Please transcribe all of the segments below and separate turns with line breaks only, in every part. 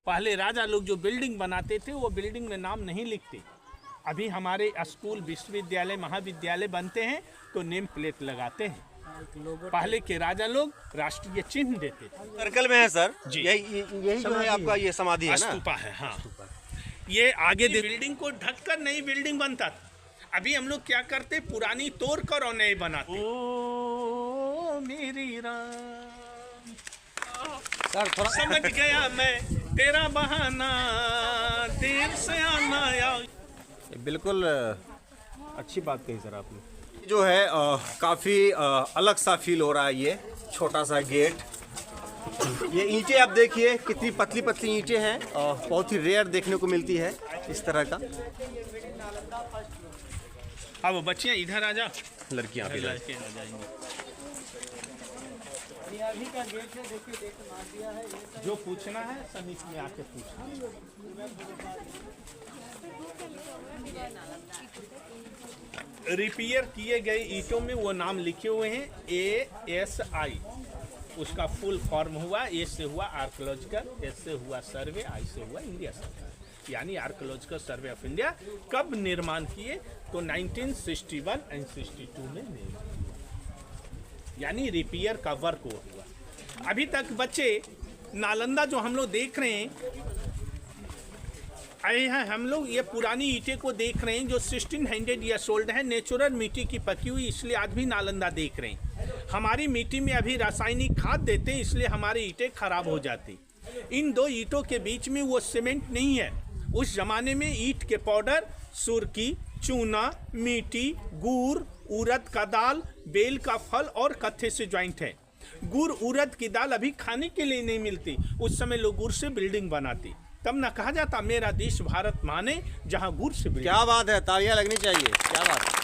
पहले राजा लोग जो बिल्डिंग बनाते थे वो बिल्डिंग में नाम नहीं लिखते। अभी हमारे स्कूल, विश्वविद्यालय, महाविद्यालय बनते हैं तो नेम प्लेट लगाते हैं। पहले के राजा लोग राष्ट्रीय चिन्ह देते थे।
सर्कल में है सर
जी।
यही जो है आपका ये समाधि है ना?
स्तूपा है, हाँ। ये आगे बिल्डिंग को ढककर नई बिल्डिंग बनता था। अभी हम लोग क्या करते, पुरानी तोड़ कर और नए बनाते। ओ मेरी राम,
सर थोड़ा
समझ गया मैं तेरा बहाना, देर से आना या।
बिल्कुल अच्छी बात कही सर आपने। जो है काफ़ी अलग सा फील हो रहा है। ये छोटा सा गेट, ये ईंटें आप देखिए कितनी पतली पतली ईंटें हैं और बहुत ही रेयर देखने को मिलती है इस तरह का।
अब वो बच्चियाँ इधर आ जा,
लड़कियाँ भी
लड़के आ जाएंगे। जो पूछना है सब इसमें आके पूछना। रिपेयर किए गए ईंटों में वो नाम लिखे हुए हैं ASI। उसका फुल फॉर्म हुआ, ए से हुआ आर्कोलॉजिकल, एस से हुआ सर्वे, आई से हुआ इंडिया सर्वे। यानी आर्कोलॉजिकल सर्वे ऑफ इंडिया कब निर्माण किए तो 1961 एंड 62 में निर्माण, यानी रिपेयर का वर्क हुआ। अभी तक बच्चे नालंदा जो हम लोग देख रहे हैं, आए हैं हम लोग, ये पुरानी ईंटें को देख रहे हैं जो 1600 ईयर्स ओल्ड है। नेचुरल मिट्टी की पकी हुई, इसलिए आज भी नालंदा देख रहे हैं। हमारी मिट्टी में अभी रासायनिक खाद देते हैं, इसलिए हमारी ईंटें खराब हो जाती। इन दो ईंटों के बीच में वो सीमेंट नहीं है। उस जमाने में ईंट के पाउडर, सुरकी, चूना, मिट्टी, गुड़, उड़द का दाल, बेल का फल और कत्थे से ज्वाइंट है। गुड़ उड़द की दाल अभी खाने के लिए नहीं मिलती, उस समय लोग गुड़ से बिल्डिंग बनाती। तब ना कहा जाता मेरा देश भारत माने जहाँ गुड़ से बिल्डिंग।
क्या बात है, तालियां लगनी चाहिए, क्या बात है।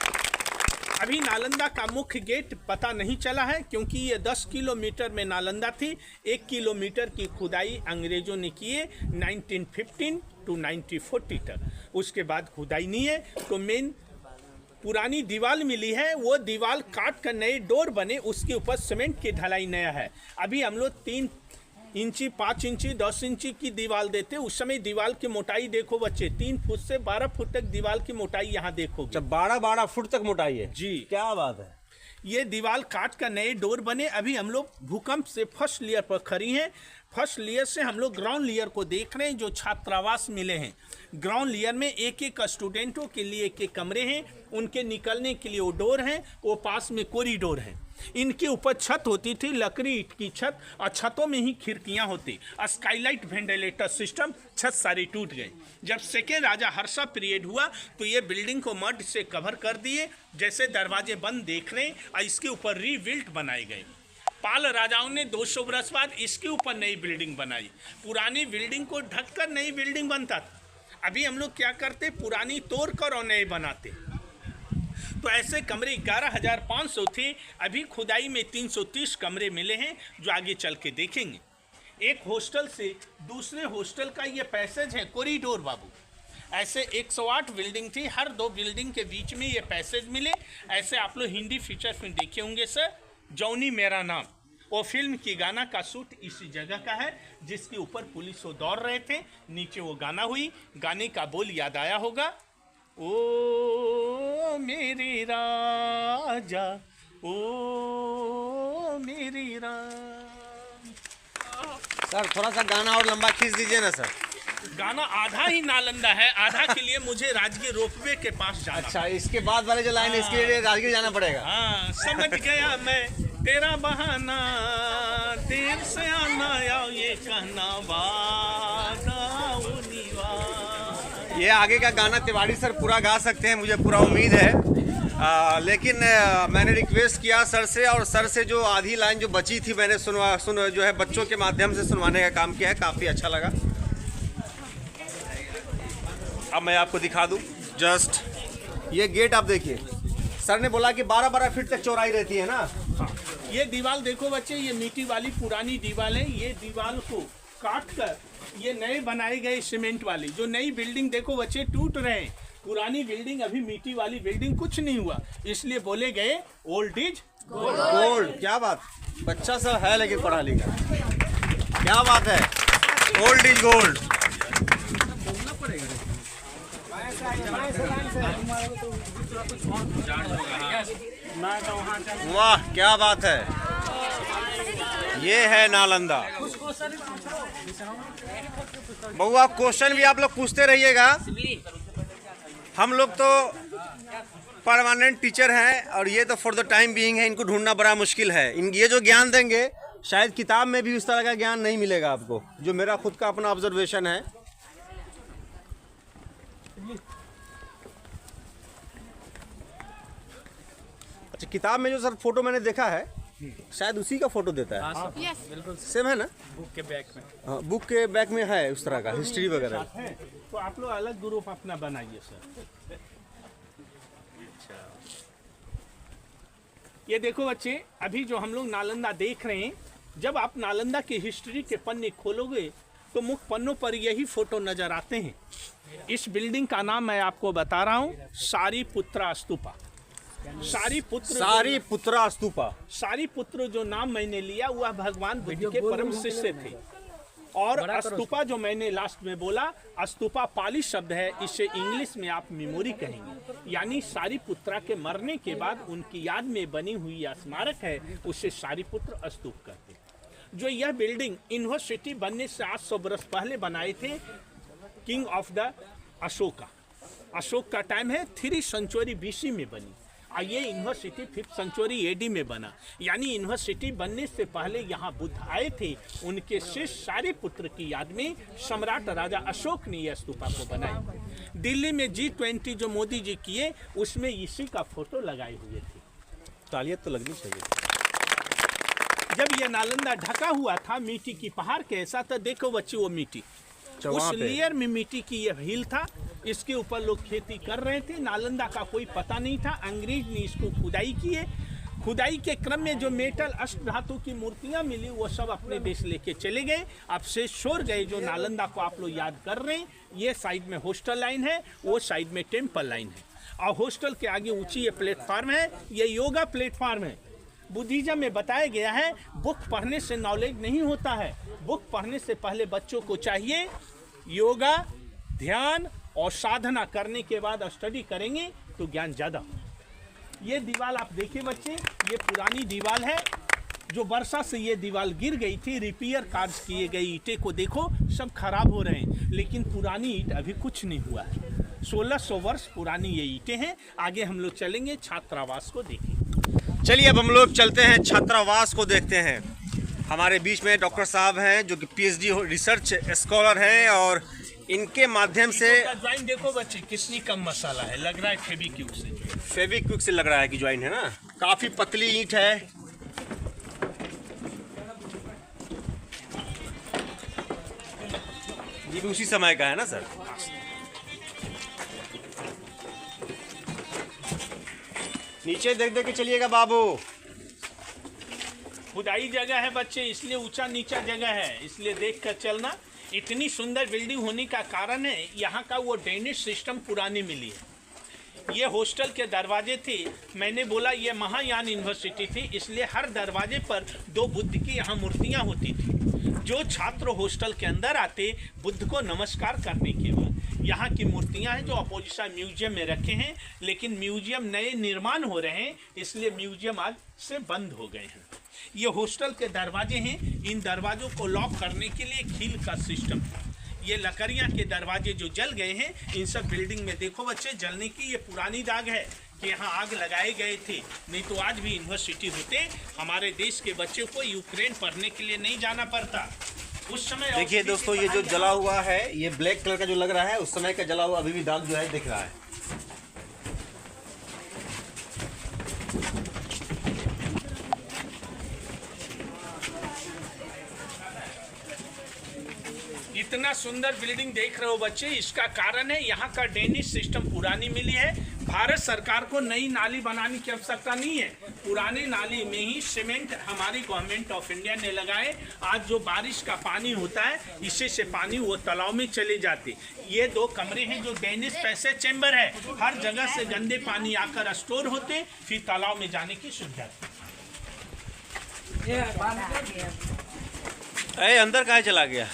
अभी नालंदा का मुख्य गेट पता नहीं चला है क्योंकि ये 10 किलोमीटर में नालंदा थी। 1 किलोमीटर की खुदाई अंग्रेजों ने किए 1915 to 1940 तक। उसके बाद खुदाई नहीं है तो मेन पुरानी दीवार मिली है, वो दीवार काट कर नए डोर बने, उसके ऊपर सीमेंट की ढलाई नया है। अभी हम लोग 3 इंची, 5 इंची, 10 इंची की दीवार देते। उस समय दीवार की मोटाई देखो बच्चे, 3 फुट से 12 फुट तक दीवार की मोटाई यहाँ देखो।
12 फुट तक मोटाई है
जी,
क्या बात है।
ये दीवार काट कर नए डोर बने। अभी हम लोग भूकंप से फर्स्ट लेयर पर खड़ी हैं। फर्स्ट लेयर से हम लोग ग्राउंड लेयर को देख रहे हैं जो छात्रावास मिले हैं। ग्राउंड लेयर में एक एक स्टूडेंटों के लिए एक एक कमरे हैं, उनके निकलने के लिए वो डोर हैं, वो पास में कॉरिडोर हैं। इनके ऊपर छत होती थी, लकड़ी ईंट की छत, और छतों में ही खिड़कियां होती। स्काईलाइट वेंटिलेटर सिस्टम, छत सारी टूट गई। जब सेकेंड राजा हर्षा पीरियड हुआ तो ये बिल्डिंग को मड से कवर कर दिए, जैसे दरवाजे बंद देख रहे हैं, और इसके ऊपर रीबिल्ट बनाए गए। पाल राजाओं ने 200 वर्ष बाद इसके ऊपर नई बिल्डिंग बनाई। पुरानी बिल्डिंग को ढककर नई बिल्डिंग बनता था। अभी हम लोग क्या करते, पुरानी तोड़ कर और नए बनाते। तो ऐसे कमरे 11,500 थे। अभी खुदाई में 330 कमरे मिले हैं जो आगे चल के देखेंगे। एक हॉस्टल से दूसरे हॉस्टल का ये पैसेज है, कॉरिडोर बाबू। ऐसे 108 बिल्डिंग थी, हर 2 बिल्डिंग के बीच में ये पैसेज मिले। ऐसे आप लोग हिंदी फीचर फिल्म देखे होंगे सर, जौनी मेरा नाम, वो फिल्म की गाना का शूट इसी जगह का है, जिसके ऊपर पुलिस वो दौड़ रहे थे, नीचे वो गाना हुई। गाने का बोल याद आया होगा, ओ मेरे राजा, ओ मेरी राम।
सर थोड़ा सा गाना और लंबा खींच दीजिए ना सर।
गाना आधा ही नालंदा है, आधा के लिए मुझे राजगीर रोपवे के पास जाना।
अच्छा, इसके बाद वाले जो लाइन है इसके लिए राजगीर जाना पड़ेगा।
हाँ, समझ गया मैं तेरा बहाना, देर से आना या ये कहना वादा उनिवा।
ये आगे का गाना तिवारी सर पूरा गा सकते हैं, मुझे पूरा उम्मीद है। लेकिन मैंने रिक्वेस्ट किया सर से, और सर से जो आधी लाइन जो बची थी मैंने जो है बच्चों के माध्यम से सुनवाने का काम किया है, काफ़ी अच्छा लगा। अब मैं आपको दिखा दूं, जस्ट ये गेट आप देखिए। सर ने बोला कि 12-12 फीट तक चौड़ाई रहती है ना।
हाँ, ये दीवार देखो बच्चे, ये मिट्टी वाली पुरानी दीवार है। ये दीवार को काट कर ये नए बनाए गए सीमेंट वाली, जो नई बिल्डिंग देखो बच्चे टूट रहे हैं। पुरानी बिल्डिंग, अभी मिट्टी वाली बिल्डिंग कुछ नहीं हुआ, इसलिए बोले गए ओल्ड इज
गोल्ड। क्या बात, बच्चा सब है लेकिन पढ़ा लिखा, क्या बात है। Old is gold. वाह क्या बात है, ये है नालंदा। बउआ क्वेश्चन भी आप लोग पूछते रहिएगा, हम लोग तो परमानेंट टीचर हैं और ये तो फॉर द टाइम बीइंग है, इनको ढूंढना बड़ा मुश्किल है। ये जो ज्ञान देंगे शायद किताब में भी उस तरह का ज्ञान नहीं मिलेगा आपको, जो मेरा खुद का अपना ऑब्जर्वेशन है। अच्छा, किताब में जो सर फोटो मैंने देखा है शायद उसी का फोटो देता है।
बिल्कुल
सेम है ना?
बुक के बैक में।
हाँ, बुक के बैक में है उस तरह का हिस्ट्री वगैरह।
तो आप लोग अलग ग्रुप अपना बनाइए सर। ये देखो बच्चे, अभी जो हम लोग नालंदा देख रहे हैं, जब आप नालंदा की हिस्ट्री के पन्ने खोलोगे तो मुख्य पन्नों पर यही फोटो नजर आते हैं। इस बिल्डिंग का नाम मैं आपको बता रहा हूँ, सारीपुत्रा स्तूपा।
सारीपुत्रा स्तूपा।
सारीपुत्र जो नाम मैंने लिया वह भगवान बुद्ध के परम शिष्य थे। और स्तूपा जो मैंने लास्ट में बोला, स्तूपा पाली शब्द है, इसे इंग्लिश में आप मेमोरी कहेंगे। यानी सारीपुत्रा के मरने के बाद उनकी याद में बनी हुई स्मारक है, उसे सारीपुत्र स्तूप कहते हैं। जो यह बिल्डिंग यूनिवर्सिटी बनने से 800 वर्ष पहले बनाए थे king of the Ashoka. Ashok का टाइम है 3 सेंचुरी BC में बनी। ये यूनिवर्सिटी 5th सेंचुरी AD में बना। यानी यूनिवर्सिटी बनने से पहले यहाँ बुद्ध आए थे, उनके शिष्य सारीपुत्र की याद में सम्राट राजा अशोक ने यह स्तूपा को बनाई। दिल्ली में G20 जो मोदी जी किए उसमें इसी का फोटो लगाए हुए थे।
तालियां तो लगनी चाहिए।
जब यह नालंदा ढका हुआ था मिट्टी की पहाड़ के ऐसा, तो देखो बच्चे वो मिट्टी, उस लेयर में मिट्टी की यह हिल था, इसके ऊपर लोग खेती कर रहे थे। नालंदा का कोई पता नहीं था। अंग्रेज ने इसको खुदाई किए। खुदाई के क्रम में जो मेटल अष्ट धातु की मूर्तियां मिली वो सब अपने देश लेके चले गए। अब से छोड़ गए। जो नालंदा को आप लोग याद कर रहे हैं, ये साइड में हॉस्टल लाइन है, वो साइड में टेम्पल लाइन है, और हॉस्टल के आगे ऊंची ये प्लेटफार्म है, ये योगा प्लेटफार्म है। बुद्धिज्म में बताया गया है बुक पढ़ने से नॉलेज नहीं होता है। बुक पढ़ने से पहले बच्चों को चाहिए योगा, ध्यान और साधना करने के बाद स्टडी करेंगे तो ज्ञान ज़्यादा हो। ये दीवार आप देखिए बच्चे, ये पुरानी दीवार है, जो वर्षा से ये दीवार गिर गई थी। रिपेयर कार्य किए गए ईंटें को देखो, सब खराब हो रहे हैं, लेकिन पुरानी ईंट अभी कुछ नहीं हुआ है। 1600 वर्ष पुरानी ये ईंटें हैं। आगे हम लोग चलेंगे, छात्रावास को देखेंगे।
चलिए अब हम लोग चलते हैं छात्रावास को देखते हैं। हमारे बीच में डॉक्टर साहब हैं जो कि PhD रिसर्च स्कॉलर हैं, और इनके माध्यम से
ज्वाइन देखो बच्चे कितनी कम मसाला है, लग रहा है फेविक्विक से।
फेविक्विक से लग रहा है कि ज्वाइन है ना। काफी पतली ईंट है। ये भी उसी समय का है ना सर? नीचे देख देख के चलिएगा बाबू।
खुदाई जगह है बच्चे, इसलिए ऊंचा नीचा जगह है, इसलिए देख कर चलना। इतनी सुंदर बिल्डिंग होने का कारण है यहाँ का वो ड्रेनेज सिस्टम पुरानी मिली है। ये हॉस्टल के दरवाजे थे। मैंने बोला ये महायान यूनिवर्सिटी थी, इसलिए हर दरवाजे पर 2 बुद्ध की यहाँ मूर्तियाँ होती थी। जो छात्र हॉस्टल के अंदर आते बुद्ध को नमस्कार करने के बाद, यहाँ की मूर्तियाँ हैं जो अपोजिशन म्यूजियम में रखे हैं, लेकिन म्यूजियम नए निर्माण हो रहे हैं, इसलिए म्यूजियम आज से बंद हो गए हैं। ये हॉस्टल के दरवाजे हैं। इन दरवाजों को लॉक करने के लिए कील का सिस्टम था। ये लकड़ियाँ के दरवाजे जो जल गए हैं, इन सब बिल्डिंग में देखो बच्चे जलने की ये पुरानी दाग है कि यहाँ आग लगाए गए थे। नहीं तो आज भी यूनिवर्सिटी होते, हमारे देश के बच्चों को यूक्रेन पढ़ने के लिए नहीं जाना पड़ता। उस समय
देखिए दोस्तों, ये जो जला हुआ है, ये ब्लैक कलर का जो लग रहा है, उस समय का जला हुआ अभी भी दाग जो है दिख रहा है।
इतना सुंदर बिल्डिंग देख रहे हो बच्चे, इसका कारण है यहाँ का ड्रेनेज सिस्टम पुरानी मिली है। भारत सरकार को नई नाली बनाने की आवश्यकता नहीं है, पुराने नाली में ही सीमेंट हमारी गवर्नमेंट ऑफ इंडिया ने लगाए। आज जो बारिश का पानी होता है, इससे से पानी वो तालाब में चले जाते। ये 2 कमरे हैं जो ड्रेनेज पैसेज चैम्बर है, हर जगह से गंदे पानी आकर स्टोर होते, फिर तालाब में जाने की सुविधा।
अंदर कहाँ चला गया?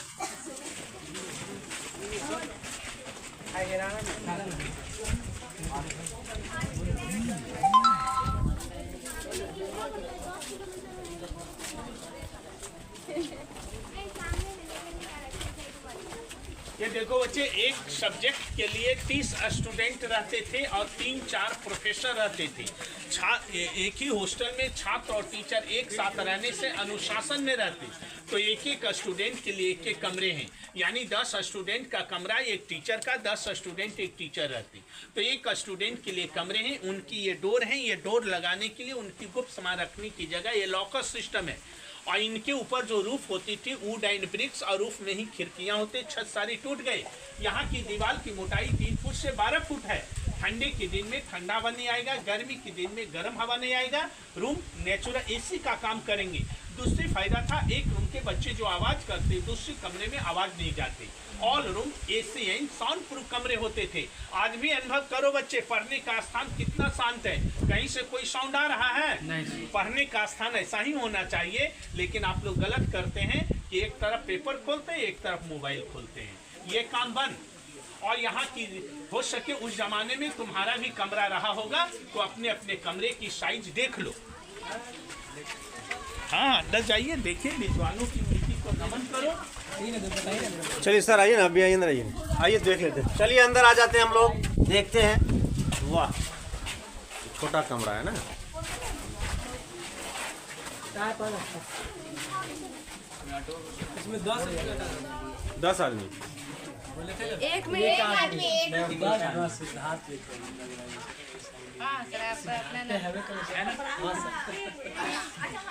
ये देखो बच्चे, एक सब्जेक्ट के लिए 30 स्टूडेंट रहते थे और 3-4 प्रोफेसर रहते थे। एक ही हॉस्टल में छात्र और टीचर एक साथ रहने से अनुशासन में रहते, तो एक एक स्टूडेंट के लिए एक एक कमरे हैं, यानी 10 स्टूडेंट का कमरा एक टीचर का, 10 स्टूडेंट एक टीचर रहते, तो एक स्टूडेंट के लिए कमरे हैं। उनकी ये डोर हैं, ये डोर लगाने के लिए उनकी गुप्त सामान रखने की जगह ये लॉकर सिस्टम है। और इनके ऊपर जो रूफ होती थी वुड एंड ब्रिक्स, और रूफ में ही खिड़कियां होते, छत सारी टूट गए। यहाँ की दीवार की मोटाई 3 फुट से 12 फुट है। ठंडे के दिन में ठंडा हवा नहीं आएगा, गर्मी के दिन में गर्म हवा नहीं आएगा। रूम नेचुरल एसी का काम करेंगे। दूसरी फायदा था, एक रूम के बच्चे जो आवाज करते दूसरे कमरे में आवाज नहीं जाते। All room AC and sound proof कमरे होते थे। आज भी अनुभव करो बच्चे, पढ़ने का स्थान कितना शांत है, कहीं से कोई साउंड आ रहा है? नहीं। पढ़ने का स्थान ऐसा ही होना चाहिए, लेकिन आप लोग गलत करते हैं कि एक तरफ पेपर खोलते हैं, एक तरफ मोबाइल खोलते हैं। ये काम बंद। और यहाँ की हो सके उस जमाने में तुम्हारा भी कमरा रहा होगा, तो अपने अपने कमरे की साइज देख लो। हाँ, अंदर जाइए, देखिए, विद्वानों की नीति को नमन करो।
चलिए सर, आइए ना, अभी आइए अंदर, आइए देख लेते हैं। चलिए अंदर आ जाते हैं हम लोग, देखते हैं। वाह, छोटा कमरा है ना। इसमें 10 आदमी,
एक में एक आदमी,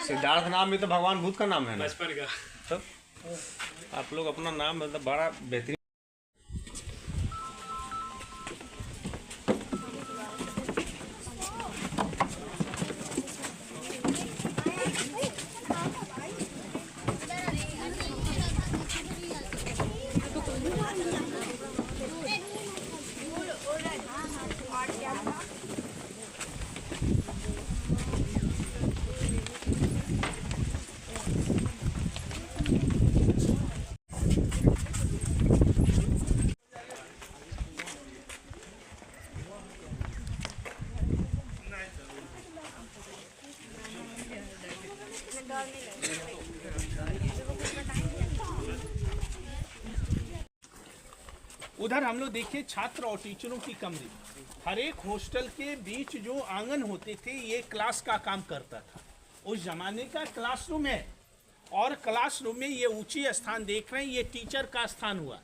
सिद्धार्थ नाम भी तो भगवान बुद्ध का नाम है ना।
बचपन का।
तो आप लोग अपना नाम मतलब बड़ा बेहतरीन।
उधर हम लोग देखिए छात्र और टीचरों की कमरे। हर एक हॉस्टल के बीच जो आंगन होते थे ये क्लास का काम करता था। उस जमाने का क्लासरूम है, और क्लासरूम में ये ऊंची स्थान देख रहे हैं, ये टीचर का स्थान हुआ।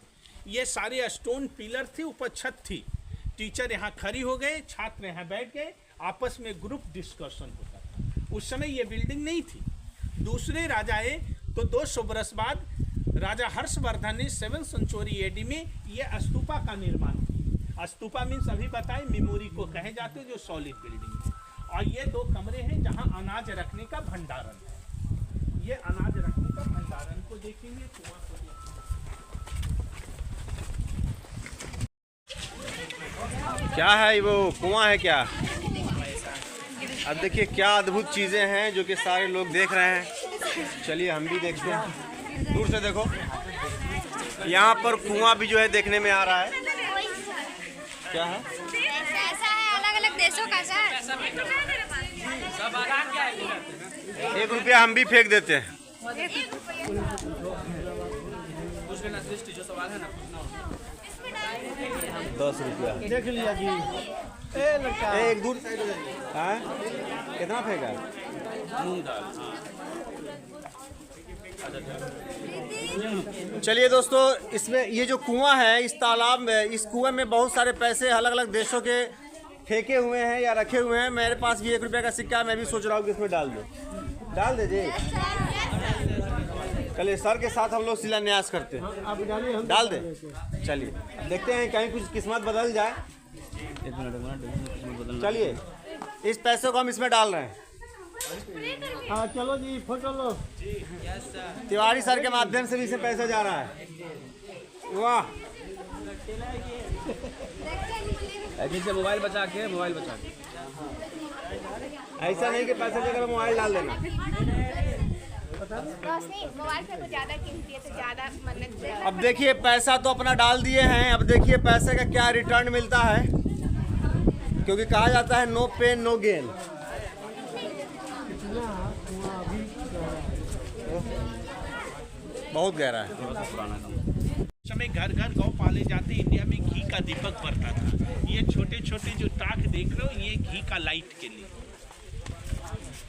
ये सारे स्टोन पिलर थे, ऊपर छत थी। टीचर यहाँ खड़ी हो गए, छात्र यहाँ बैठ गए, आपस में ग्रुप डिस्कशन होता था। उस समय ये बिल्डिंग नहीं थी। दूसरे राजा आए तो 200 बरस बाद राजा हर्षवर्धन ने 7वीं सेंचुरी एडी में ये स्तूपा का निर्माण किया। स्तूपा मीन्स अभी बताए मेमोरी को कहे जाते जो सॉलिड बिल्डिंग है। और ये 2 कमरे हैं जहां अनाज रखने का भंडारण है। ये अनाज रखने का भंडारण को देखेंगे, कुआं को देखेंगे।
क्या है वो कुआं है क्या? अब देखिए क्या अद्भुत चीजें हैं जो कि सारे लोग देख रहे हैं। चलिए हम भी देखते हैं, दूर से देखो। यहाँ पर कुआं भी जो है देखने में आ रहा है। क्या है?
ऐसा है अलग अलग देशों का सर।
1 रुपया हम भी फेंक देते हैं। 10 रुपया
देख लिया जी।
एक दूर हाँ? कितना फेंका?
मूंग दाल।
चलिए दोस्तों, इसमें ये जो कुआं है, इस तालाब में, इस कुएं में बहुत सारे पैसे अलग अलग देशों के फेंके हुए हैं या रखे हुए हैं। मेरे पास भी 1 रुपये का सिक्का है, मैं भी सोच रहा हूँ कि इसमें डाल दूँ। डाल दे जी। चलिए सर के साथ हम लोग शिलान्यास करते हैं। डाल दे। चलिए देखते हैं कहीं कुछ किस्मत बदल जाए। चलिए इस पैसे को हम इसमें डाल रहे हैं।
हाँ चलो जी, फोटो लो।
तिवारी सर के माध्यम से भी इसे पैसा जा रहा है। वाह,
से मोबाइल बचा के
ऐसा नहीं कि पैसा देकर मोबाइल डाल देना।
रोशनी मोबाइल पे कुछ ज्यादा कीमती है तो ज्यादा मन्नत दे।
अब देखिए पैसा तो अपना डाल दिए हैं, अब देखिए पैसे का क्या रिटर्न मिलता है, क्योंकि कहा जाता है नो पेन नो गेन। बहुत गहरा है।
समय घर घर गौ पाले जाते, इंडिया में घी का दीपक बढ़ता था। ये छोटे छोटे जो टाक देख रहे हो, ये घी का लाइट के लिए,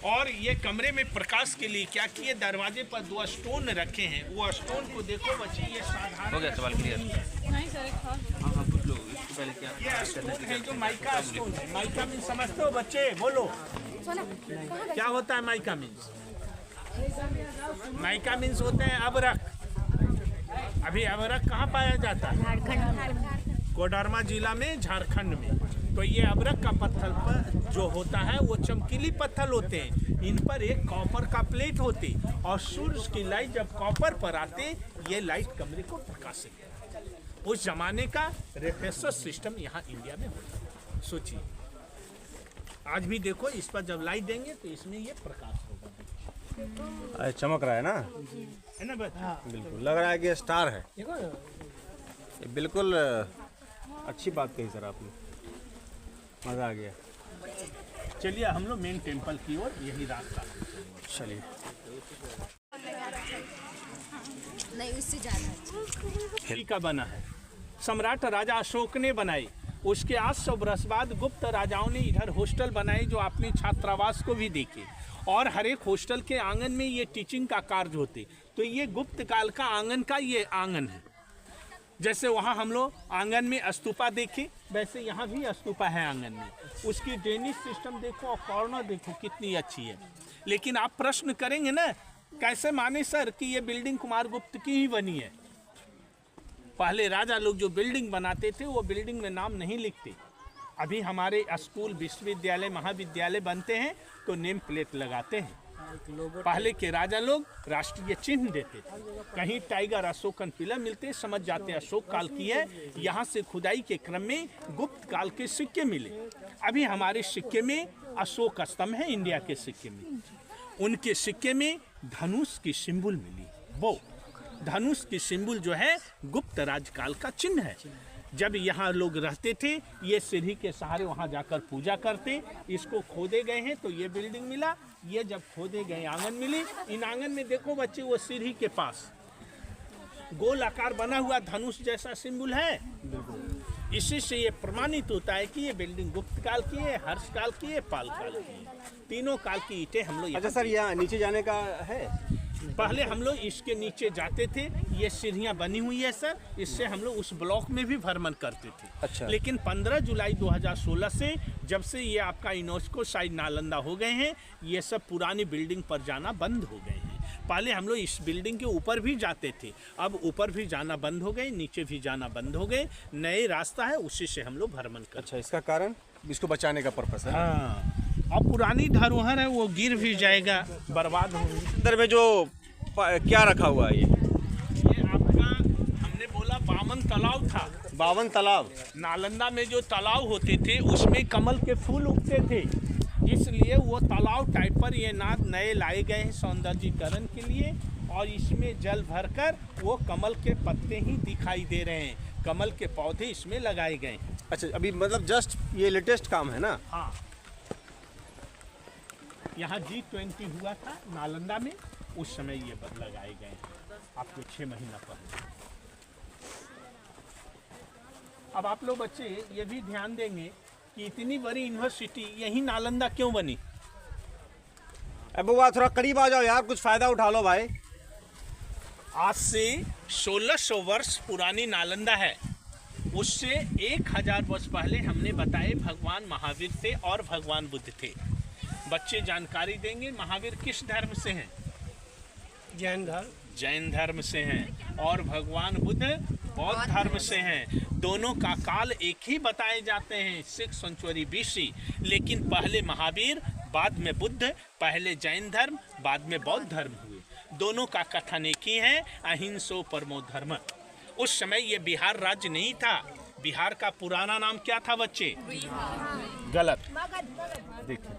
और ये कमरे में प्रकाश के लिए क्या किए, दरवाजे पर 2 स्टोन रखे हैं। वो स्टोन को देखो बच्चे, ये साधारण
हो गया सवाल क्लियर।
नहीं सर,
हाँ हाँ पूछ लो, इससे पहले क्या
ये स्टोन है जो माइका स्टोन है। माइका मीन्स समझते हो बच्चे, बोलो क्या होता है माइका मीन्स? माइका मीन्स होते हैं अबरक। अभी अबरक कहाँ पाया जाता है? कोडरमा जिला में, झारखंड में। तो ये अबरक का पत्थर पर जो होता है वो चमकीली पत्थर होते हैं। इन पर एक कॉपर का प्लेट होती, और सूर्य की लाइट जब कॉपर पर आते, ये लाइट कमरे को प्रकाशित करती। उस जमाने का रेफ्रिजरेटर सिस्टम यहाँ इंडिया में होता है। सोचिए, आज भी देखो इस पर जब लाइट देंगे तो इसमें ये प्रकाश होगा।
चमक रहा है ना,
है ना बच्चा?
बिल्कुल लग रहा है कि स्टार है। ये बिल्कुल अच्छी बात कही सर आपने, मज़ा आ गया।
चलिए हम लोग मेन टेम्पल की ओर, यही रास्ता।
चलिए।
नहीं उससे ज्यादा
हिल का बना है, सम्राट राजा अशोक ने बनाई। उसके 800 वर्ष बाद गुप्त राजाओं ने इधर हॉस्टल बनाए, जो अपने छात्रावास को भी देखे। और हर एक हॉस्टल के आंगन में ये टीचिंग का कार्य होते। तो ये गुप्त काल का आंगन का ये आंगन है। जैसे वहाँ हम लोग आंगन में स्तूपा देखे, वैसे यहाँ भी स्तूपा है आंगन में। उसकी ड्रेनेज सिस्टम देखो और कॉर्नर देखो कितनी अच्छी है। लेकिन आप प्रश्न करेंगे ना, कैसे माने सर कि ये बिल्डिंग कुमार गुप्त की ही बनी है? पहले राजा लोग जो बिल्डिंग बनाते थे, वो बिल्डिंग में नाम नहीं लिखते। अभी हमारे स्कूल, विश्वविद्यालय, महाविद्यालय बनते हैं तो नेम प्लेट लगाते हैं। पहले के राजा लोग राष्ट्रीय चिन्ह देते थे। कहीं टाइगर, अशोकन पिलर मिलते, समझ जाते अशोक काल की है। यहाँ से खुदाई के क्रम में गुप्त काल के सिक्के मिले। अभी हमारे सिक्के में अशोक स्तंभ है, इंडिया के सिक्के में। उनके सिक्के में धनुष की सिंबल मिली। वो धनुष की सिंबल जो है गुप्त राजकाल का चिन्ह है। जब यहाँ लोग रहते थे, ये सीढ़ी के सहारे वहाँ जाकर पूजा करते। इसको खोदे गए हैं तो ये बिल्डिंग मिला। ये जब खोदे गए आंगन मिली। इन आंगन में देखो बच्चे, वो सीढ़ी के पास गोल आकार बना हुआ धनुष जैसा सिंबल है। इसी से ये प्रमाणित होता है कि ये बिल्डिंग गुप्त काल की है, हर्ष काल की है, पाल काल की है। तीनों काल की ईंटें हम लोग।
अच्छा सर, यहाँ नीचे जाने का है?
पहले हम लोग इसके नीचे जाते थे। ये सीढ़ियाँ बनी हुई है सर, इससे हम लोग उस ब्लॉक में भी भ्रमण करते थे।
अच्छा।
लेकिन 15 जुलाई 2016 से, जब से ये आपका यूनेस्को साइट नालंदा हो गए हैं, ये सब पुरानी बिल्डिंग पर जाना बंद हो गए हैं। पहले हम लोग इस बिल्डिंग के ऊपर भी जाते थे, अब ऊपर भी जाना बंद हो गए, नीचे भी जाना बंद हो गए। नए रास्ता है, उसी से हम लोग भ्रमण करते।
अच्छा, इसका कारण इसको बचाने का पर्पस है।
हाँ, और पुरानी धरोहर है, वो गिर भी जाएगा, बर्बाद होगी।
अंदर में जो क्या रखा हुआ है ये
आपका, हमने बोला 52 तालाब था।
52 तालाब।
नालंदा में जो तालाब होते थे, उसमें कमल के फूल उगते थे, इसलिए वो तालाब टाइप पर ये नाद नए लाए गए हैं सौंदर्यीकरण के लिए। और इसमें जल भरकर वो कमल के पत्ते ही दिखाई दे रहे हैं, कमल के पौधे इसमें लगाए गए हैं।
अच्छा, अभी मतलब जस्ट ये लेटेस्ट काम है ना?
हाँ, यहाँ G20 हुआ था नालंदा में, उस समय ये लगाए गए हैं, आपको 6 महीना पहले। अब आप लोग बच्चे ये भी ध्यान देंगे कि इतनी बड़ी यूनिवर्सिटी यही नालंदा क्यों बनी?
अब वो थोड़ा करीब आ जाओ यार, कुछ फायदा उठा लो भाई।
आज से 1600 वर्ष पुरानी नालंदा है। उससे 1000 वर्ष पहले हमने बताए भगवान महावीर थे और भगवान बुद्ध थे। बच्चे जानकारी देंगे, महावीर किस धर्म से हैं? जैन धर्म से हैं। और भगवान बुद्ध बौद्ध धर्म से हैं। दोनों का काल एक ही बताए जाते हैं, 6 सेंचुरी BC। लेकिन पहले महावीर, बाद में बुद्ध, पहले जैन धर्म, बाद में बौद्ध धर्म हुए। दोनों का कथन एक ही है, अहिंसो परमो धर्म। उस समय ये बिहार राज्य नहीं था। बिहार का पुराना नाम क्या था बच्चे? गलत। देखिए,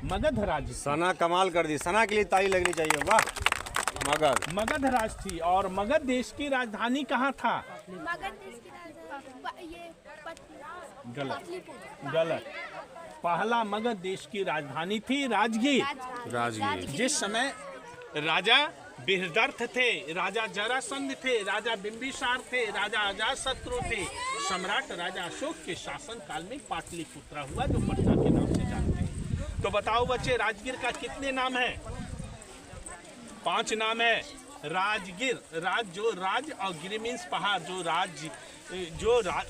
मगध राज्य।
सना कमाल कर दी, सना के लिए ताली लगनी चाहिए। वाह। मगध।
मगध राज थी। और मगध देश की राजधानी कहाँ था?
मगध देश की राजधानी ये
गलत
पाटलिपुत्र।
गलत। पहला मगध देश की राजधानी थी राजगीर।
राजगीर।
जिस समय राजा बृहदर्थ थे, राजा जरासंध थे, राजा बिंबिसार थे, राजा अजातशत्रु थे, सम्राट राजा अशोक के शासन काल में पाटलिपुत्र हुआ, जो पटना के नाम से जानते हैं। तो बताओ बच्चे, राजगीर का कितने नाम है? 5 नाम है। राजगीर, राज और गिर मीन्स पहाड़,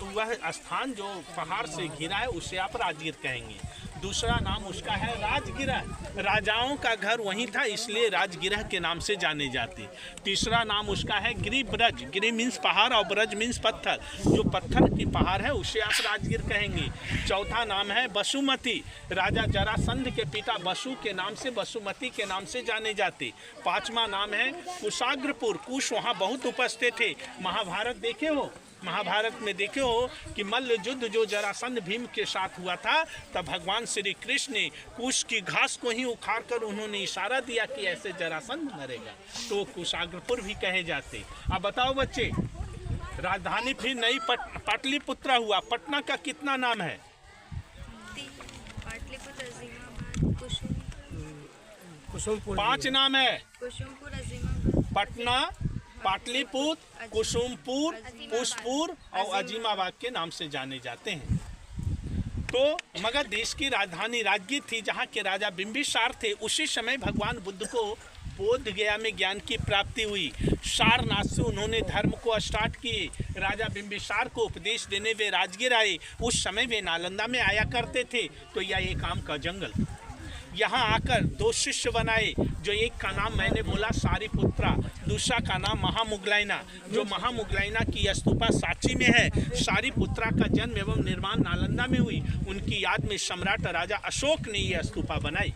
वह स्थान जो पहाड़ से घिरा है उसे आप राजगीर कहेंगे। दूसरा नाम उसका है राजगिरह, राजाओं का घर वहीं था इसलिए राजगिरह के नाम से जाने जाते। तीसरा नाम उसका है गिरिब्रज, गिरि मीन्स पहाड़ और ब्रज मीन्स पत्थर, जो पत्थर की पहाड़ है उसे आप राजगीर कहेंगे। चौथा नाम है बसुमती, राजा जरासंध के पिता बसु के नाम से बसुमती के नाम से जाने जाते। 5वां नाम है कुशाग्रपुर, कुश वहाँ बहुत उपस्थित थे। महाभारत देखे हो? महाभारत में देखे हो कि मल्ल युद्ध जो जरासंध भीम के साथ हुआ था, तब भगवान श्री कृष्ण ने कुश की घास को ही उखाड़कर उन्होंने इशारा दिया कि ऐसे जरासंध मरेगा, तो कुशाग्रपुर भी कहे जाते। अब बताओ बच्चे, राजधानी फिर नई पाटलिपुत्र हुआ। पटना का कितना नाम है?
कुसुमपुर।
5 नाम है।
कुसुमपुर, अजीमाबाद,
पटना, पाटलिपुत्र, कुसुमपुर, पुष्पुर और अजीमाबाद के नाम से जाने जाते हैं। तो मगध देश की राजधानी राजगीर थी, जहाँ के राजा बिंबिसार थे। उसी समय भगवान बुद्ध को बोध गया में ज्ञान की प्राप्ति हुई। सारनाथ से उन्होंने धर्म को स्टार्ट किए। राजा बिंबिसार को उपदेश देने वे राजगीर आए। उस समय वे नालंदा में आया करते थे। तो यह एक आम का जंगल था। यहाँ आकर 2 शिष्य बनाए, जो एक का नाम मैंने बोला सारिपुत्रा, दूसरा का नाम महामुगलाइना। जो महामुगलाइना की स्तूपा सांची में है। सारिपुत्रा का जन्म एवं निर्माण नालंदा में हुई। उनकी याद में सम्राट राजा अशोक ने यह स्तूपा बनाई।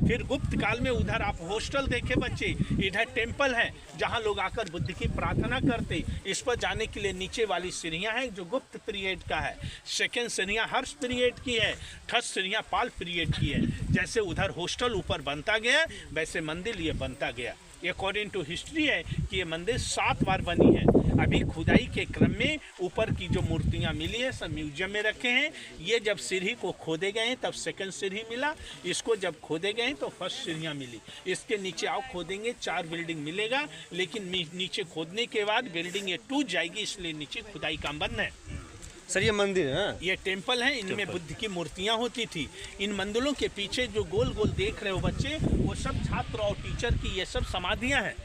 फिर गुप्त काल में उधर आप हॉस्टल देखे बच्चे, इधर टेम्पल है जहाँ लोग आकर बुद्ध की प्रार्थना करते। इस पर जाने के लिए नीचे वाली सीढ़ियाँ हैं जो गुप्त पीरियड का है। सेकेंड सीढ़ियाँ हर्ष पीरियड की है। थर्ड सीढ़ियाँ पाल पीरियड की है। जैसे उधर हॉस्टल ऊपर बनता गया वैसे मंदिर ये बनता गया। अकॉर्डिंग टू हिस्ट्री है कि ये मंदिर 7 बार बनी है। अभी खुदाई के क्रम में ऊपर की जो मूर्तियां मिली है सब म्यूजियम में रखे हैं। ये जब सीढ़ी को खोदे गए तब सेकंड सीढ़ी मिला, इसको जब खोदे गए तो फर्स्ट सीढ़ियां मिली। इसके नीचे आओ खोदेंगे 4 बिल्डिंग मिलेगा, लेकिन नीचे खोदने के बाद बिल्डिंग ये टूट जाएगी, इसलिए नीचे खुदाई काम बंद है।
सर ये मंदिर है,
ये टेम्पल है, इनमें बुद्ध की मूर्तियां होती थी। इन मंदिरों के पीछे जो गोल गोल देख रहे हो बच्चे, वो सब छात्र और टीचर की ये सब समाधियां हैं।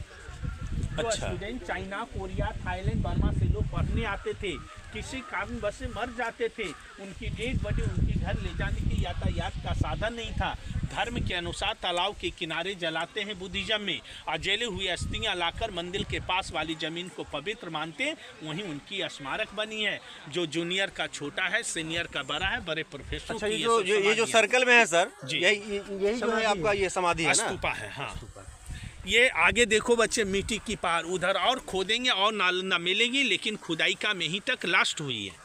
तो student China, Korea, Thailand, Burma से लोग पढ़ने आते थे। किसी कारणवश से मर जाते थे, उनकी डेड बॉडी उनके घर ले जाने की यातायात का साधन नहीं था। धर्म के अनुसार तालाब के किनारे जलाते हैं बुद्धिज्म में, और जले हुई अस्थियां लाकर मंदिर के पास वाली जमीन को पवित्र मानते। वहीं उनकी स्मारक बनी है। जो जूनियर का छोटा है, सीनियर का बड़ा है, बड़े प्रोफेसर।
अच्छा, ये जो सर्कल में है सर, यही जो है आपका ये समाधि है ना?
स्तूपा है, हाँ। ये आगे देखो बच्चे, मिट्टी की पार उधर और खोदेंगे और नालंदा मिलेगी, लेकिन खुदाई का में ही तक लास्ट हुई है।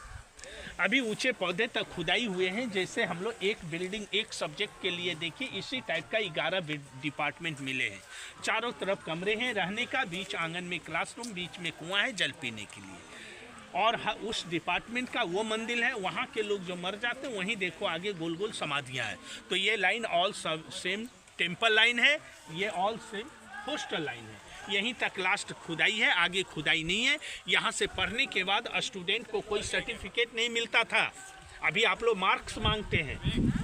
अभी ऊंचे पौधे तक खुदाई हुए हैं। जैसे हम लोग एक बिल्डिंग एक सब्जेक्ट के लिए देखिए, इसी टाइप का 11 डिपार्टमेंट मिले हैं। चारों तरफ कमरे हैं रहने का, बीच आंगन में क्लासरूम, बीच में कुआं है जल पीने के लिए। और उस डिपार्टमेंट का वो मंदिर है, वहाँ के लोग जो मर जाते हैं वहीं देखो आगे गोल गोल समाधियाँ हैं। तो ये line all same temple line है, ये ऑल सेम हॉस्टल लाइन है। यहीं तक लास्ट खुदाई है, आगे खुदाई नहीं है। यहाँ से पढ़ने के बाद स्टूडेंट को कोई सर्टिफिकेट नहीं मिलता था। अभी आप लोग मार्क्स मांगते हैं,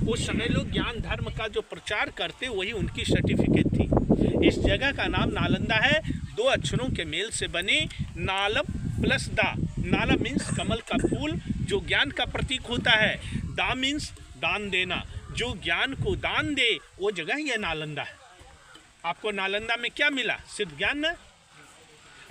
उस समय लोग ज्ञान धर्म का जो प्रचार करते वही उनकी सर्टिफिकेट थी। इस जगह का नाम नालंदा है। 2 अक्षरों के मेल से बने, नालम प्लस दा। नालम मीन्स कमल का फूल जो ज्ञान का प्रतीक होता है। दा मीन्स दान देना, जो ज्ञान को दान दे वो जगह यह नालंदा है। आपको नालंदा में क्या मिला? सिर्फ ज्ञान न।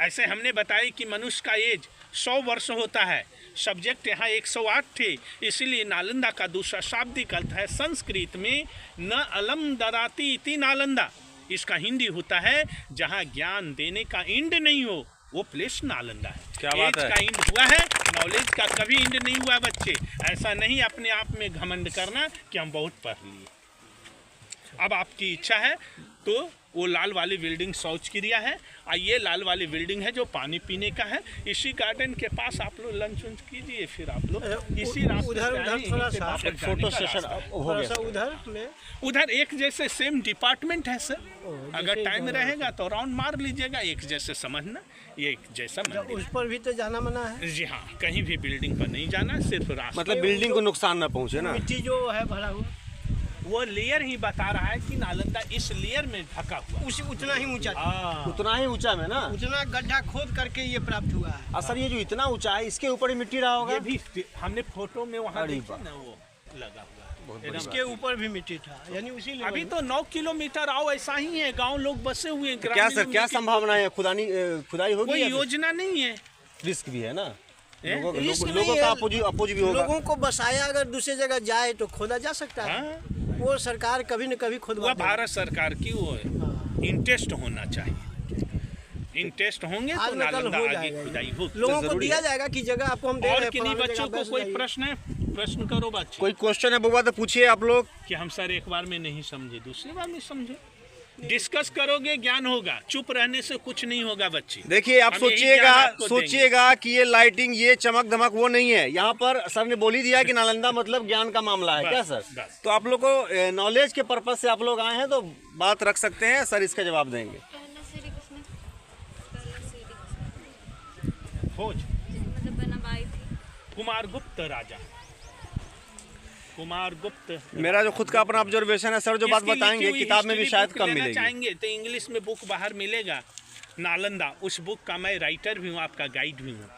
ऐसे हमने बताया कि मनुष्य का एज 100 वर्ष होता है। सब्जेक्ट यहाँ 108 थे, इसीलिए नालंदा का दूसरा शाब्दिक अर्थ है संस्कृत में न अलम दराती इति नालंदा। इसका हिंदी होता है जहाँ ज्ञान देने का इंड नहीं हो, वो प्लेस नालंदा है।
क्या बात है?
का इंड हुआ है, नॉलेज का कभी इंड नहीं हुआ बच्चे। ऐसा नहीं अपने आप में घमंड करना कि हम बहुत पढ़ लिए। अब आपकी इच्छा है तो वो लाल वाली बिल्डिंग शौच क्रिया है और ये लाल वाली बिल्डिंग है जो पानी पीने का है। इसी गार्डन के पास आप लोग लंच वंच कीजिए, फिर आप लोग इसी रास्ते
उधर
पे आएं,
थोड़ा
यहीं से
सा
वापस
एक
जाने
फोटो
का
सेशन
रास्ता।
हो
थोड़ा
गया।
सा उधर में
उधर एक जैसे सेम डिपार्टमेंट है सर, अगर
जैसे
टाइम
इधर
रहेगा तो राउंड मार लीजिएगा, एक जैसे समझना, ये एक जैसा मंदिर
उस पर भी तो जाना मना है।
है। जी हाँ, कहीं भी बिल्डिंग पर नहीं जाना, सिर्फ रास्ता।
मतलब बिल्डिंग को नुकसान ना पहुंचे ना।
मिट्टी जो है भरा हुआ
वो लेयर ही बता रहा है कि नालंदा इस लेयर में ढका हुआ।
उसी उतना ही ऊंचा था।
हाँ,
उतना ही ऊंचा में ना।
उतना गड्ढा खोद करके ये प्राप्त हुआ है।
और सर ये जो इतना ऊंचा है इसके ऊपर ही मिट्टी रहा होगा।
ये भी हमने फोटो में वहाँ
अरे
देखी
वाह।
ना, वो लगा हुआ है।
इसके ऊपर भी मिट्टी था, यानी उसी लेवल
अभी
में।
तो 9 किलोमीटर आओ ऐसा ही है, गांव लोग बसे हुए हैं।
क्या
ग्रामीण
सर, क्या
उनकी
संभावना है? खुदाई होगी
कोई
या फिर
योजना नहीं है।
रिस्क भी है ना।
हैं?
रिस्क नहीं
लोगों
है।
का अपोज भी होगा।
लोगों को बसाया अगर दूसरी जगह जाए तो खोदा जा सकता है।
हाँ?
वो सरकार कभी न कभी खुदवा
वह
देगी।
भारत सरकार की वो इंटरेस्ट होना चाहिए। इंटरेस्ट होंगे
आज
तो
न कल
नालंदा
हो
आगे
जाएगा
खुदाई
ये।
होगी।
लोगों
तो
को
जरूरी
दिया
है।
जाएगा कि जगह आपको हम दे रहे
और
हैं,
किन्हीं
फलाना
बच्चों
जगह
को
बस
कोई
जाइए।
प्रश्न है, प्रश्न करो बच्चे।
कोई क्वेश्चन है बउआ तो पूछिए आप लोग।
कि हम सर एक बार में नहीं समझे, दूसरी बार में समझे। डिस्कस करोगे ज्ञान होगा, चुप रहने से कुछ नहीं होगा बच्चे।
देखिए आप
हम यही ज्ञान आपको
सोचिएगा कि ये लाइटिंग, ये चमक धमक वो नहीं है। यहाँ पर सर ने बोल ही दिया कि नालंदा मतलब ज्ञान का मामला है।
बस,
क्या सर?
बस।
तो आप लोग को नॉलेज के पर्पज से आप लोग आए हैं तो बात रख सकते हैं, सर इसका जवाब देंगे।
पहला श्री कृष्ण
खोज
मतलब बनवाई थी।
कुमार गुप्त राजा, कुमार गुप्त।
मेरा जो खुद का अपना ऑब्जर्वेशन है सर, जो बात
इसकी
बताएंगे
लिखी हुई
किताब में भी
हिस्ट्री
शायद
बुक
कम
लेना
मिलेगी।
चाहेंगे तो इंग्लिश में बुक बाहर मिलेगा, नालंदा। उस बुक का मैं राइटर भी हूँ, आपका गाइड भी हूँ।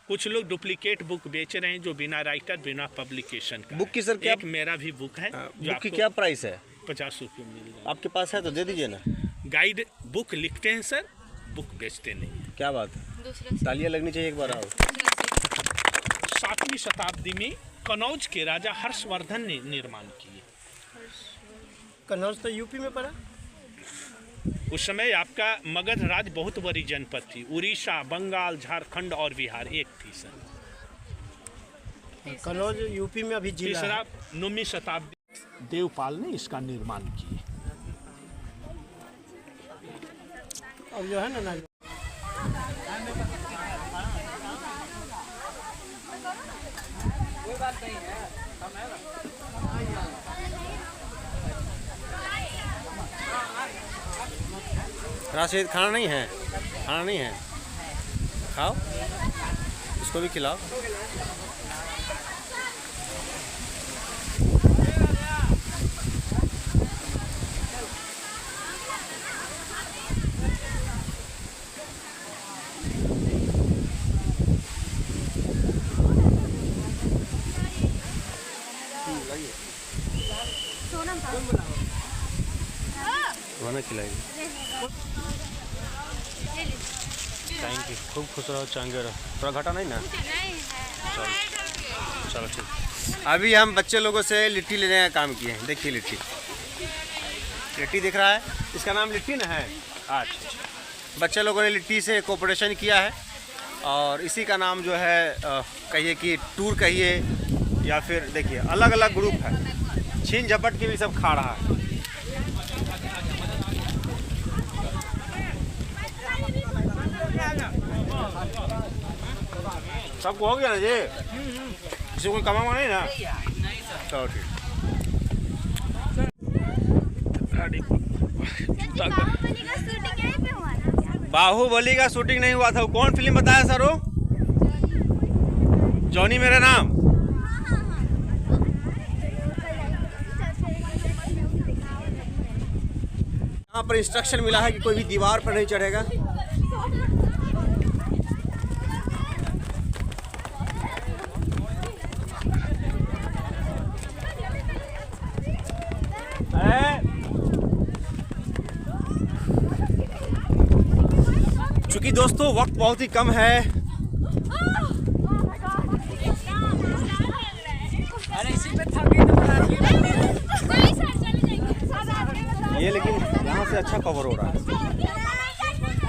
कुछ लोग डुप्लीकेट बुक बेच रहे हैं जो बिना राइटर, बिना पब्लिकेशन का।
बुक की सर क्या-
एक मेरा भी बुक है जो
बुक की
आपको
क्या प्राइस है?
50 रुपये मिल जाएगा।
आपके पास है तो दे दीजिए ना।
गाइड बुक लिखते हैं सर, बुक बेचते नहीं हैं।
क्या बात है,
दूसरा
तालियां लगनी चाहिए एक बार। आओ।
7वीं शताब्दी में कनौज के राजा हर्षवर्धन ने निर्माण किए।
कन्नौज तो यूपी में पड़ा।
उस समय आपका मगध राज बहुत बड़ी जनपद थी। उड़ीसा, बंगाल, झारखंड और बिहार एक थी सर।
कन्नौज यूपी में अभी जिला है।
तीसरा 9वीं शताब्दी देवपाल ने इसका निर्माण किए।
अब जो है ना
राशिद, खाना नहीं है? खाना नहीं है, खाओ, इसको भी खिलाओ। खाना खिलाइए। थैंक यू, खूब खुश रहो, चंगे रहो। थोड़ा घटा नहीं ना? चलो ठीक। अभी हम बच्चे लोगों से लिट्टी लेने का काम किए हैं। देखिए लिट्टी, लिट्टी दिख रहा है, इसका नाम लिट्टी ना है। अच्छा, बच्चे लोगों ने लिट्टी से कोऑपरेशन किया है और इसी का नाम जो है कहिए कि टूर कहिए या फिर देखिए अलग अलग ग्रुप है। छीन झपट के भी सब खा रहा है। सबको हो गया ना जी? किसी को कमा नहीं ना? चलो ठीक।
बाहुबली का शूटिंग यहीं पे हुआ ना?
बाहुबली का शूटिंग नहीं हुआ था। कौन फिल्म बताया सर? वो जॉनी मेरा नाम। यहाँ पर इंस्ट्रक्शन मिला है कि कोई भी दीवार पर नहीं चढ़ेगा। चूंकि दोस्तों वक्त बहुत ही कम है, ये लेकिन यहाँ से अच्छा कवर हो रहा है।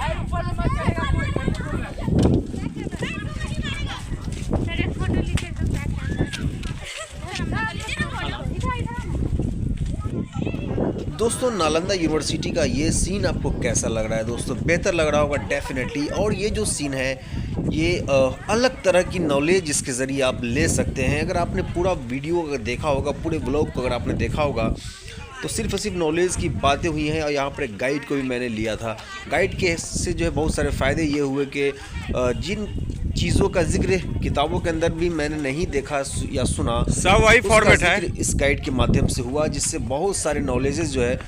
दोस्तों नालंदा यूनिवर्सिटी का ये सीन आपको कैसा लग रहा है दोस्तों? बेहतर लग रहा होगा डेफिनेटली। और ये जो सीन है ये अलग तरह की नॉलेज इसके ज़रिए आप ले सकते हैं। अगर आपने पूरा वीडियो अगर देखा होगा, पूरे ब्लॉग को अगर आपने देखा होगा, तो सिर्फ और सिर्फ नॉलेज की बातें हुई हैं। और यहाँ पर एक गाइड को भी मैंने लिया था। गाइड के से जो है बहुत सारे फ़ायदे ये हुए कि जिन चीज़ों का जिक्र किताबों के अंदर भी मैंने नहीं देखा या सुना,
सब वही फॉर्मेट है
इस गाइड के माध्यम से हुआ, जिससे बहुत सारे नॉलेजेस जो है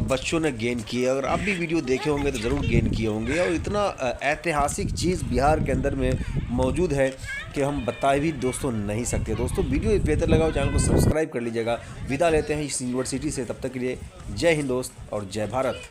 बच्चों ने गेन किए। अगर आप भी वीडियो देखे होंगे तो ज़रूर गेन किए होंगे। और इतना ऐतिहासिक चीज़ बिहार के अंदर में मौजूद है कि हम बता भी दोस्तों नहीं सकते। दोस्तों वीडियो बेहतर लगा हो चैनल को सब्सक्राइब कर लीजिएगा। विदा लेते हैं इस यूनिवर्सिटी से, तब तक के लिए जय हिंद दोस्त और जय भारत।